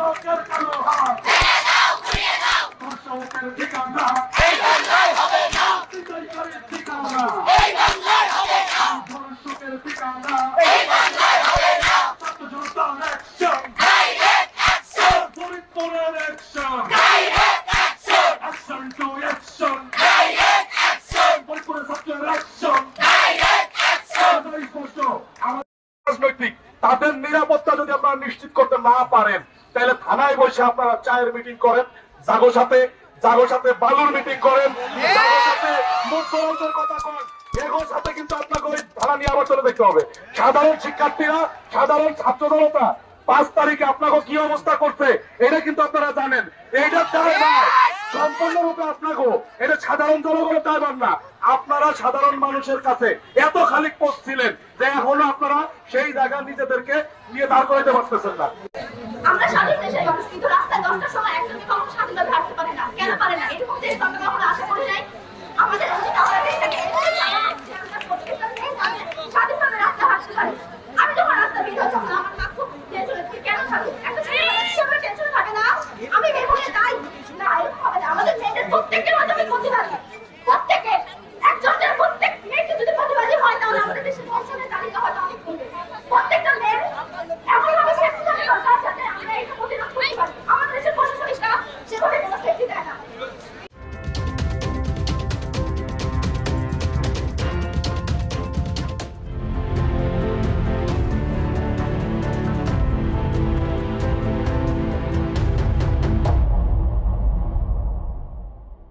ধর্ষকের কালো হাত ধর্ষকের ঠিকানা বিজয়কারীর ঠিকানা ধর্ষকের ঠিকানা ছাত্র জনতার অ্যাকশন ফরিদপুরের অ্যাকশন অ্যাকশন টু অ্যাকশন ফরিদপুরের ছাত্রের অ্যাকশন স্পষ্ট। রাজনৈতিক তাদের নিরাপত্তা যদি আপনারা নিশ্চিত করতে না পারেন তাহলে থানায় বসে আপনারা চায়ের মিটিং করেন, জাগো সাথে বালুর মিটিং করেন, জাগো সাথে মুখ্যমন্ত্রীর কথা করেন, এগুলোর সাথে কিন্তু আপনাকে ওই থানা নিয়ে আবার চলে দেখতে হবে। সাধারণ শিক্ষার্থীরা, সাধারণ ছাত্র জনতা 5 তারিখে আপনাকে কি অবস্থা করছে এটা কিন্তু আপনারা জানেন। এইটার দায় নয় সম্পূর্ণরূপে আপনাকে, এটা সাধারণ জনগণের দায়ভার না। আপনারা সাধারণ মানুষের কাছে এত খালিক পোস্ট ছিলেন যে এখনো আপনারা সেই জায়গা নিজেদেরকে নিয়ে দাঁড় করাইতে পারতেছেন না। আমরা স্বাধীন দেশের মানুষ, কিন্তু রাস্তায় 10টার সময় একজন কখনো স্বাধীনভাবে হাঁটতে পারে না। কেন পারে না? এরকম দেশ আমরা কখনো আশা করি নাই। আমাদের উচিত আমাদের দেশটাকে স্বাধীনভাবে রাস্তা হাঁটতে পারি। আমি যখন রাস্তা বের হই তখন আমার মা খুব টেনশনে থাকে, কেন স্বাধীন? একটা ছেলেমেয়ে হিসেবে টেনশন থাকে না? আমি বের হয়ে যাই না, এরকম হবে না। আমাদের মেয়েদের প্রত্যেকের মাধ্যমে প্রতিবাদী, প্রত্যেকের একজনের প্রত্যেক মেয়েকে যদি প্রতিবাদী হয় তাহলে আমাদের দেশের ধর্ষণের তালিকা হয়তো অনেক কমবে। প্রত্যেকটা